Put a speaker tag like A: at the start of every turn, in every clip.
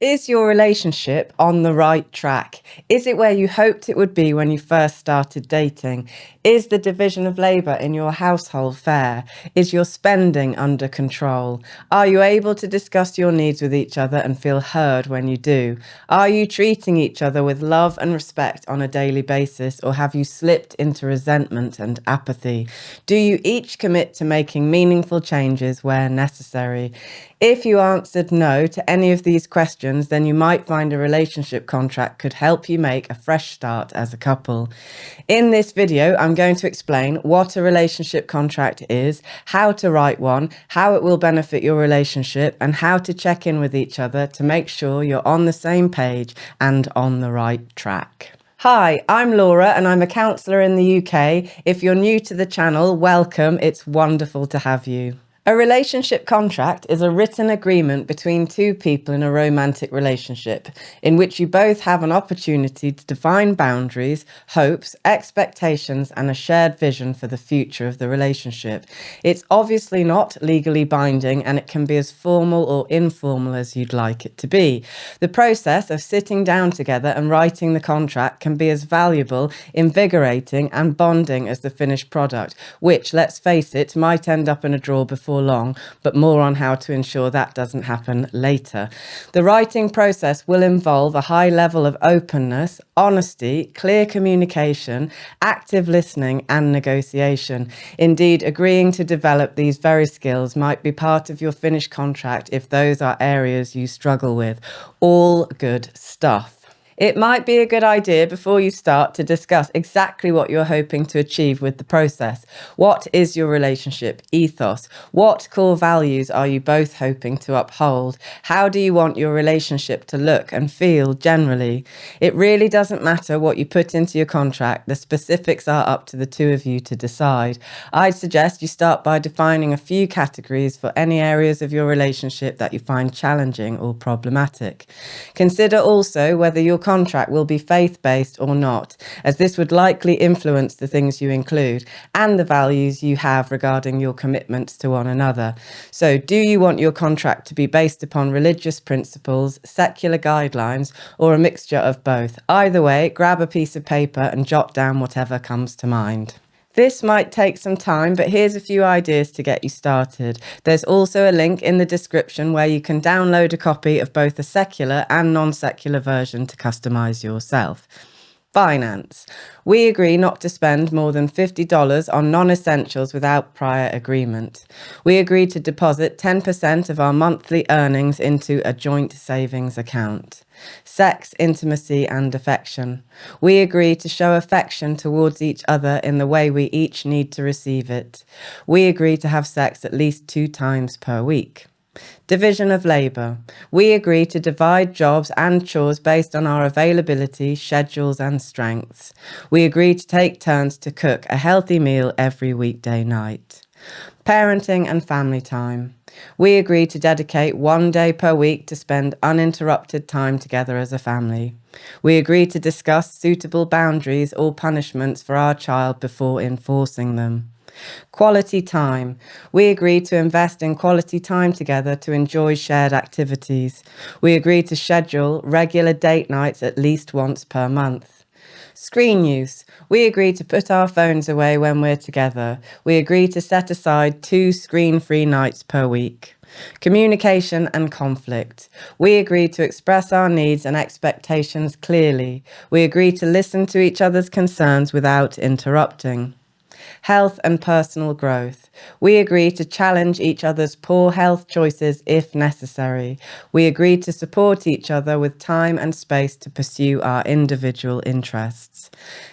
A: Is your relationship on the right track? Is it where you hoped it would be when you first started dating? Is the division of labour in your household fair? Is your spending under control? Are you able to discuss your needs with each other and feel heard when you do? Are you treating each other with love and respect on a daily basis, or have you slipped into resentment and apathy? Do you each commit to making meaningful changes where necessary? If you answered no to any of these questions, then you might find a relationship contract could help you make a fresh start as a couple. In this video, I'm going to explain what a relationship contract is, how to write one, how it will benefit your relationship, and how to check in with each other to make sure you're on the same page and on the right track. Hi, I'm Laura and I'm a counsellor in the UK. If you're new to the channel, welcome. It's wonderful to have you. A relationship contract is a written agreement between two people in a romantic relationship in which you both have an opportunity to define boundaries, hopes, expectations, and a shared vision for the future of the relationship. It's obviously not legally binding and it can be as formal or informal as you'd like it to be. The process of sitting down together and writing the contract can be as valuable, invigorating, and bonding as the finished product, which, let's face it, might end up in a drawer before long, but more on how to ensure that doesn't happen later. The writing process will involve a high level of openness, honesty, clear communication, active listening, and negotiation. Indeed, agreeing to develop these very skills might be part of your finished contract if those are areas you struggle with. All good stuff. It might be a good idea before you start to discuss exactly what you're hoping to achieve with the process. What is your relationship ethos? What core values are you both hoping to uphold? How do you want your relationship to look and feel generally? It really doesn't matter what you put into your contract. The specifics are up to the two of you to decide. I'd suggest you start by defining a few categories for any areas of your relationship that you find challenging or problematic. Consider also whether your contract will be faith-based or not, as this would likely influence the things you include and the values you have regarding your commitments to one another. So, do you want your contract to be based upon religious principles, secular guidelines, or a mixture of both? Either way, grab a piece of paper and jot down whatever comes to mind. This might take some time, but here's a few ideas to get you started. There's also a link in the description where you can download a copy of both the secular and non-secular version to customize yourself. Finance. We agree not to spend more than $50 on non-essentials without prior agreement. We agree to deposit 10% of our monthly earnings into a joint savings account. Sex, intimacy, and affection. We agree to show affection towards each other in the way we each need to receive it. We agree to have sex at least 2 times per week. Division of labour. We agree to divide jobs and chores based on our availability, schedules, and strengths. We agree to take turns to cook a healthy meal every weekday night. Parenting and family time. We agree to dedicate 1 day per week to spend uninterrupted time together as a family. We agree to discuss suitable boundaries or punishments for our child before enforcing them. Quality time. We agree to invest in quality time together to enjoy shared activities. We agree to schedule regular date nights at least once per month. Screen use. We agree to put our phones away when we're together. We agree to set aside 2 screen-free nights per week. Communication and conflict. We agree to express our needs and expectations clearly. We agree to listen to each other's concerns without interrupting. Health and personal growth. We agree to challenge each other's poor health choices if necessary. We agree to support each other with time and space to pursue our individual interests.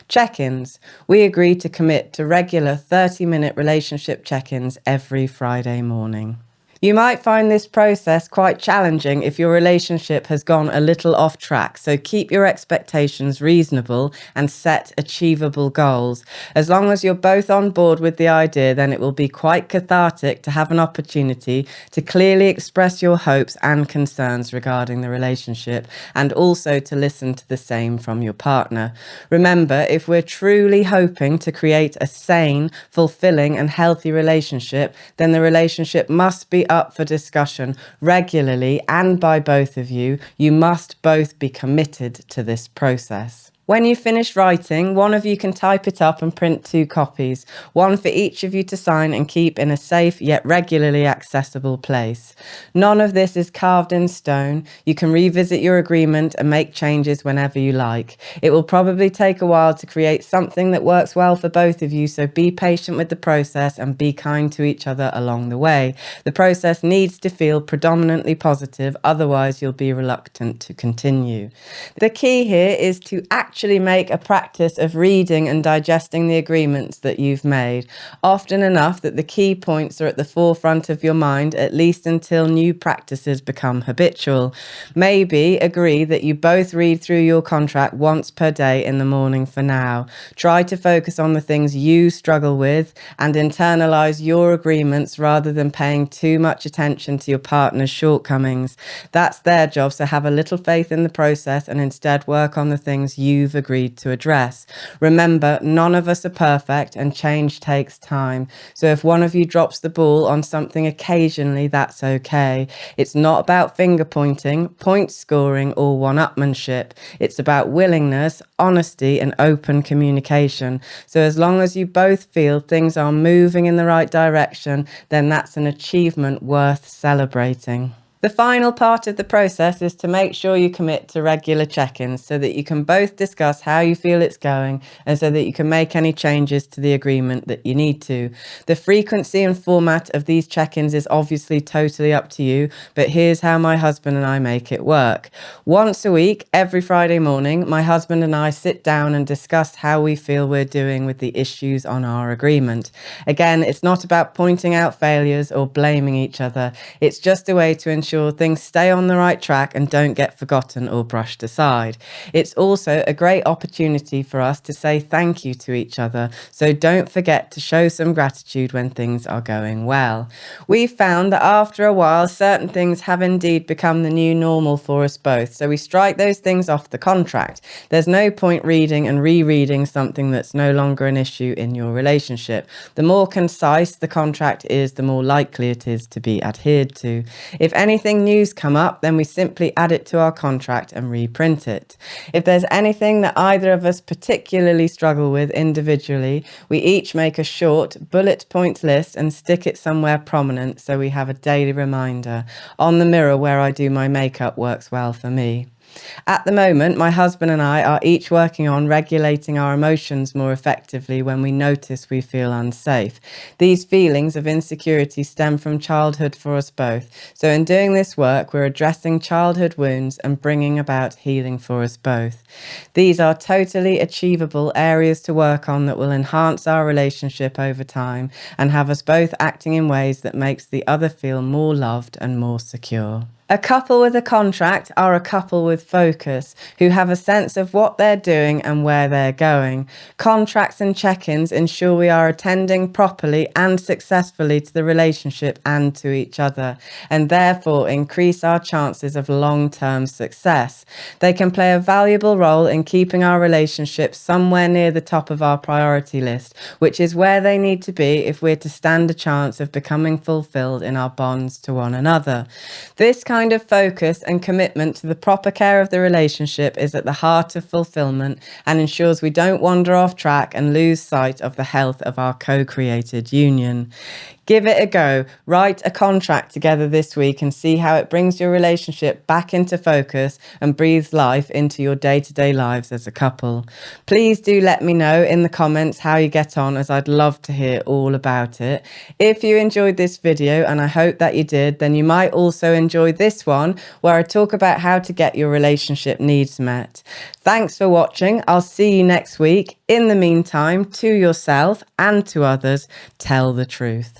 A: Check-ins. We agree to commit to regular 30-minute relationship check-ins every Friday morning. You might find this process quite challenging if your relationship has gone a little off track, so keep your expectations reasonable and set achievable goals. As long as you're both on board with the idea, then it will be quite cathartic to have an opportunity to clearly express your hopes and concerns regarding the relationship, and also to listen to the same from your partner. Remember, if we're truly hoping to create a sane, fulfilling, and healthy relationship, then the relationship must be up for discussion regularly and by both of you. You must both be committed to this process. When you finish writing, one of you can type it up and print 2 copies, one for each of you to sign and keep in a safe yet regularly accessible place. None of this is carved in stone. You can revisit your agreement and make changes whenever you like. It will probably take a while to create something that works well for both of you, so be patient with the process and be kind to each other along the way. The process needs to feel predominantly positive, otherwise you'll be reluctant to continue. The key here is to actually make a practice of reading and digesting the agreements that you've made, often enough that the key points are at the forefront of your mind, at least until new practices become habitual. Maybe agree that you both read through your contract once per day in the morning for now. Try to focus on the things you struggle with and internalize your agreements rather than paying too much attention to your partner's shortcomings. That's their job, so have a little faith in the process and instead work on the things you've agreed to address. Remember, none of us are perfect and change takes time. So if one of you drops the ball on something occasionally, that's okay. It's not about finger pointing, point scoring, or one-upmanship. It's about willingness, honesty, and open communication. So as long as you both feel things are moving in the right direction, then that's an achievement worth celebrating. The final part of the process is to make sure you commit to regular check-ins so that you can both discuss how you feel it's going and so that you can make any changes to the agreement that you need to. The frequency and format of these check-ins is obviously totally up to you, but here's how my husband and I make it work. Once a week, every Friday morning, my husband and I sit down and discuss how we feel we're doing with the issues on our agreement. Again, it's not about pointing out failures or blaming each other. It's just a way to ensure things stay on the right track and don't get forgotten or brushed aside. It's also a great opportunity for us to say thank you to each other, so don't forget to show some gratitude when things are going well. We've found that after a while, certain things have indeed become the new normal for us both, so we strike those things off the contract. There's no point reading and rereading something that's no longer an issue in your relationship. The more concise the contract is, the more likely it is to be adhered to. If anything new's come up, then we simply add it to our contract and reprint it. If there's anything that either of us particularly struggle with individually, we each make a short bullet point list and stick it somewhere prominent so we have a daily reminder. On the mirror where I do my makeup works well for me. At the moment, my husband and I are each working on regulating our emotions more effectively when we notice we feel unsafe. These feelings of insecurity stem from childhood for us both. So in doing this work, we're addressing childhood wounds and bringing about healing for us both. These are totally achievable areas to work on that will enhance our relationship over time and have us both acting in ways that makes the other feel more loved and more secure. A couple with a contract are a couple with focus, who have a sense of what they're doing and where they're going. Contracts and check-ins ensure we are attending properly and successfully to the relationship and to each other, and therefore increase our chances of long-term success. They can play a valuable role in keeping our relationship somewhere near the top of our priority list, which is where they need to be if we're to stand a chance of becoming fulfilled in our bonds to one another. This kind of focus and commitment to the proper care of the relationship is at the heart of fulfillment and ensures we don't wander off track and lose sight of the health of our co-created union. Give it a go. Write a contract together this week and see how it brings your relationship back into focus and breathes life into your day-to-day lives as a couple. Please do let me know in the comments how you get on, as I'd love to hear all about it. If you enjoyed this video, and I hope that you did, then you might also enjoy this one where I talk about how to get your relationship needs met. Thanks for watching. I'll see you next week. In the meantime, to yourself and to others, tell the truth.